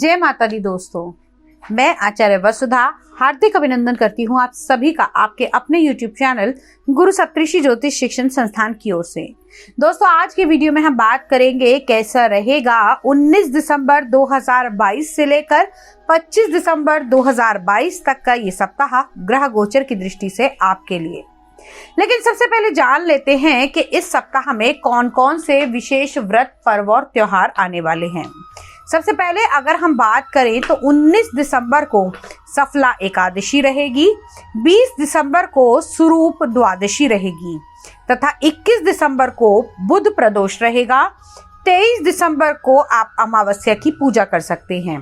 जय माता दी दोस्तों, मैं आचार्य वसुधा हार्दिक अभिनंदन करती हूँ आप सभी का आपके अपने YouTube चैनल गुरु सप्तऋषि ज्योतिष शिक्षण संस्थान की ओर से। दोस्तों, आज की वीडियो में हम बात करेंगे कैसा रहेगा 19 दिसंबर 2022 से लेकर 25 दिसंबर 2022 तक का ये सप्ताह ग्रह गोचर की दृष्टि से आपके लिए। लेकिन सबसे पहले जान लेते हैं कि इस सप्ताह में कौन कौन से विशेष व्रत, पर्व और त्योहार आने वाले हैं। सबसे पहले अगर हम बात करें तो 19 दिसंबर को सफला एकादशी रहेगी, 20 दिसंबर को स्वरूप द्वादशी रहेगी तथा 21 दिसंबर को बुध प्रदोष रहेगा। 23 दिसंबर को आप अमावस्या की पूजा कर सकते हैं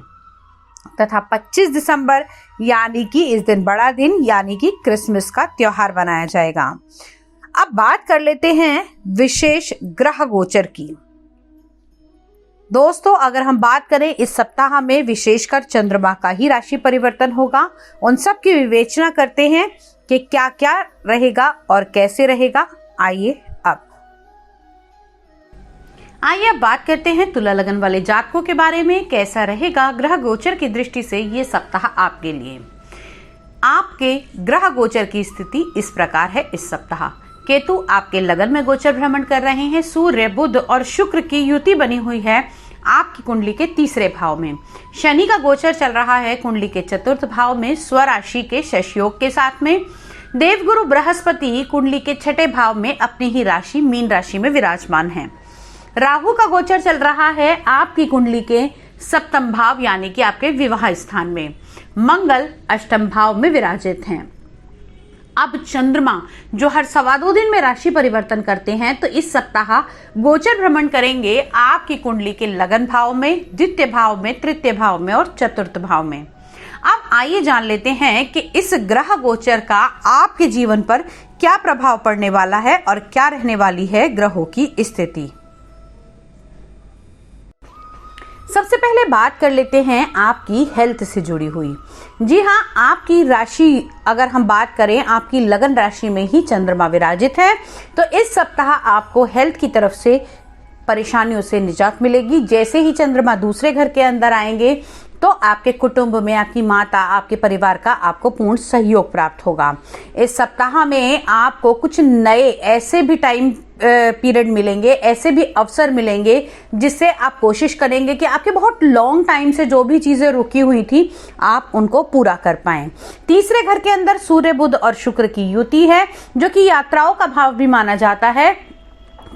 तथा 25 दिसंबर यानी कि इस दिन बड़ा दिन यानी कि क्रिसमस का त्योहार मनाया जाएगा। अब बात कर लेते हैं विशेष ग्रह गोचर की। दोस्तों, अगर हम बात करें इस सप्ताह में विशेषकर चंद्रमा का ही राशि परिवर्तन होगा। उन सब की विवेचना करते हैं कि क्या क्या रहेगा और कैसे रहेगा। आइए अब बात करते हैं तुला लगन वाले जातकों के बारे में। कैसा रहेगा ग्रह गोचर की दृष्टि से ये सप्ताह आपके लिए। आपके ग्रह गोचर की स्थिति इस प्रकार है। इस सप्ताह केतु आपके लगन में गोचर भ्रमण कर रहे हैं। सूर्य, बुध और शुक्र की युति बनी हुई है आपकी कुंडली के तीसरे भाव में। शनि का गोचर चल रहा है कुंडली के चतुर्थ भाव में स्वराशि के शशयोग के साथ में। देवगुरु बृहस्पति कुंडली के छठे भाव में अपनी ही राशि मीन राशि में विराजमान है। राहु का गोचर चल रहा है आपकी कुंडली के सप्तम भाव यानी कि आपके विवाह स्थान में। मंगल अष्टम भाव में विराजित हैं। अब चंद्रमा जो हर 2.25 दिन में राशि परिवर्तन करते हैं, तो इस सप्ताह गोचर भ्रमण करेंगे आपकी कुंडली के लगन भाव में, द्वितीय भाव में, तृतीय भाव में और चतुर्थ भाव में। अब आइए जान लेते हैं कि इस ग्रह गोचर का आपके जीवन पर क्या प्रभाव पड़ने वाला है और क्या रहने वाली है ग्रहों की स्थिति। सबसे पहले बात कर लेते हैं आपकी हेल्थ से जुड़ी हुई। जी हाँ, आपकी राशि अगर हम बात करें, आपकी लगन राशि में ही चंद्रमा विराजित है, तो इस सप्ताह आपको हेल्थ की तरफ से परेशानियों से निजात मिलेगी। जैसे ही चंद्रमा दूसरे घर के अंदर आएंगे तो आपके कुटुंब में आपकी माता, आपके परिवार का आपको पूर्ण सहयोग प्राप्त होगा। इस सप्ताह में आपको कुछ नए ऐसे भी टाइम पीरियड मिलेंगे, ऐसे भी अवसर मिलेंगे जिससे आप कोशिश करेंगे कि आपके बहुत लॉन्ग टाइम से जो भी चीजें रुकी हुई थी आप उनको पूरा कर पाएं। तीसरे घर के अंदर सूर्य, बुध और शुक्र की युति है जो कि यात्राओं का भाव भी माना जाता है।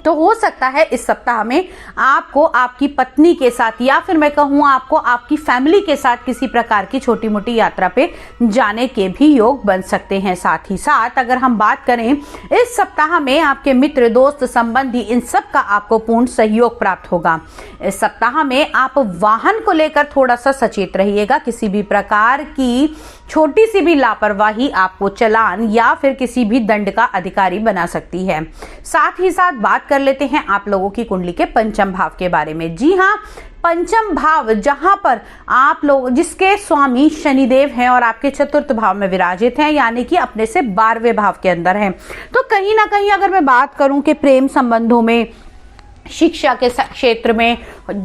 तो हो सकता है इस सप्ताह में आपको आपकी पत्नी के साथ या फिर मैं कहूँ आपको आपकी फैमिली के साथ किसी प्रकार की छोटी मोटी यात्रा पे जाने के भी योग बन सकते हैं। साथ ही साथ अगर हम बात करें इस सप्ताह में आपके मित्र, दोस्त, संबंधी इन सब का आपको पूर्ण सहयोग प्राप्त होगा। इस सप्ताह में आप वाहन को लेकर थोड़ा सा सचेत रहिएगा। किसी भी प्रकार की छोटी सी भी लापरवाही आपको चालान या फिर किसी भी दंड का अधिकारी बना सकती है। साथ ही साथ बात कर लेते हैं आप लोगों की कुंडली के पंचम भाव के बारे में। जी हाँ, पंचम भाव जहां पर आप लोग जिसके स्वामी शनिदेव हैं और आपके चतुर्थ भाव में विराजित हैं यानी कि अपने से 12वें भाव के अंदर हैं। तो कहीं ना कहीं अगर मैं बात करूं कि प्रेम संबंधों में, शिक्षा के क्षेत्र में,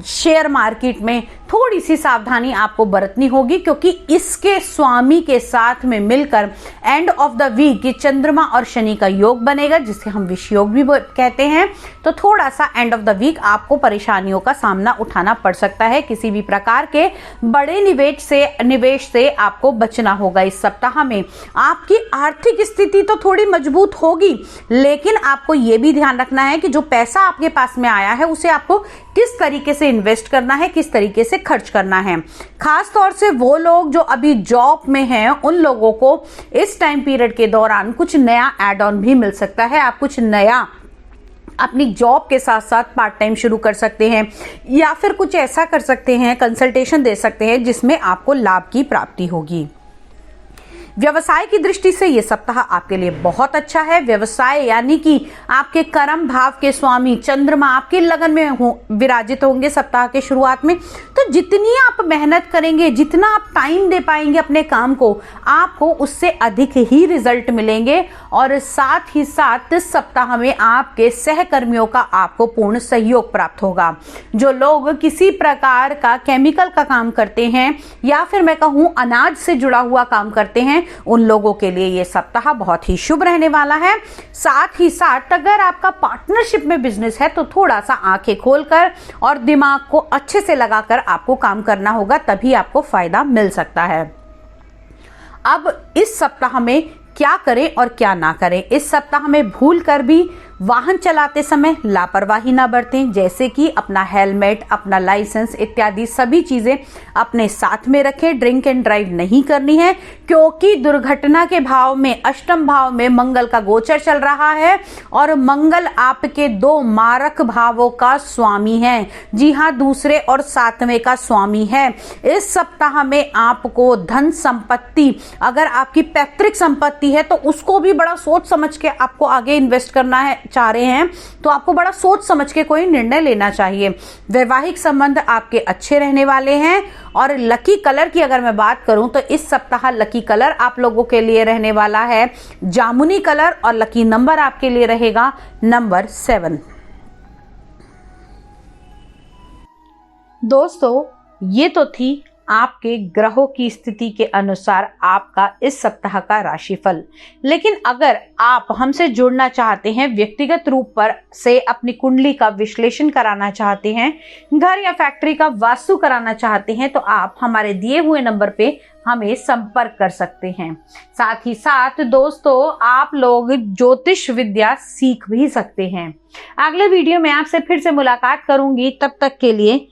शेयर मार्केट में थोड़ी सी सावधानी आपको बरतनी होगी, क्योंकि इसके स्वामी के साथ में मिलकर एंड ऑफ द वीक ये चंद्रमा और शनि का योग बनेगा जिसे हम विष योग भी कहते हैं। तो थोड़ा सा एंड ऑफ द वीक आपको परेशानियों का सामना उठाना पड़ सकता है। किसी भी प्रकार के बड़े निवेश से आपको बचना होगा। इस सप्ताह में आपकी आर्थिक स्थिति तो थोड़ी मजबूत होगी, लेकिन आपको ये भी ध्यान रखना है कि जो पैसा आपके पास में आया है उसे आपको किस तरीके से इन्वेस्ट करना है, किस तरीके से खर्च करना है। खास तौर से वो लोग जो अभी जॉब में हैं उन लोगों को इस टाइम पीरियड के दौरान कुछ नया एड ऑन भी मिल सकता है। आप कुछ नया अपनी जॉब के साथ साथ पार्ट टाइम शुरू कर सकते हैं या फिर कुछ ऐसा कर सकते हैं, कंसल्टेशन दे सकते हैं जिसमें आपको लाभ की प्राप्ति होगी। व्यवसाय की दृष्टि से ये सप्ताह आपके लिए बहुत अच्छा है। व्यवसाय यानी कि आपके कर्म भाव के स्वामी चंद्रमा आपकी लगन में विराजित होंगे सप्ताह के शुरुआत में। तो जितनी आप मेहनत करेंगे, जितना आप टाइम दे पाएंगे अपने काम को, आपको उससे अधिक ही रिजल्ट मिलेंगे। और साथ ही साथ इस सप्ताह में आपके सहकर्मियों का आपको पूर्ण सहयोग प्राप्त होगा। जो लोग किसी प्रकार का केमिकल का काम करते हैं या फिर मैं कहूं अनाज से जुड़ा हुआ काम करते हैं, उन लोगों के लिए ये सप्ताह बहुत ही शुभ रहने वाला है। साथ ही साथ अगर आपका पार्टनरशिप में बिजनेस है तो थोड़ा सा आंखें खोलकर और दिमाग को अच्छे से लगाकर आपको काम करना होगा, तभी आपको फायदा मिल सकता है। अब इस सप्ताह में क्या करें और क्या ना करें। इस सप्ताह में भूल कर भी वाहन चलाते समय लापरवाही ना बरतें, जैसे कि अपना हेलमेट, अपना लाइसेंस इत्यादि सभी चीजें अपने साथ में रखें। ड्रिंक एंड ड्राइव नहीं करनी है, क्योंकि दुर्घटना के भाव में अष्टम भाव में मंगल का गोचर चल रहा है और मंगल आपके 2 मारक भावों का स्वामी है। जी हाँ, दूसरे और 7वें का स्वामी है। इस सप्ताह में आपको धन संपत्ति, अगर आपकी पैतृक संपत्ति है तो उसको भी बड़ा सोच समझ के आपको आगे इन्वेस्ट करना है चाह रहे हैं, तो आपको बड़ा सोच समझ के कोई निर्णय लेना चाहिए। वैवाहिक संबंध आपके अच्छे रहने वाले हैं। और लकी कलर की अगर मैं बात करूं तो इस सप्ताह लकी कलर आप लोगों के लिए रहने वाला है जामुनी कलर और लकी नंबर आपके लिए रहेगा नंबर 7। दोस्तों, ये तो थी आपके ग्रहों की स्थिति के अनुसार आपका इस सप्ताह का राशिफल। लेकिन अगर आप हमसे जुड़ना चाहते हैं, व्यक्तिगत रूप पर से अपनी कुंडली का विश्लेषण कराना चाहते हैं, घर या फैक्ट्री का वास्तु कराना चाहते हैं, तो आप हमारे दिए हुए नंबर पे हमें संपर्क कर सकते हैं। साथ ही साथ दोस्तों, आप लोग ज्योतिष विद्या सीख भी सकते हैं। अगले वीडियो में आपसे फिर से मुलाकात करूंगी, तब तक के लिए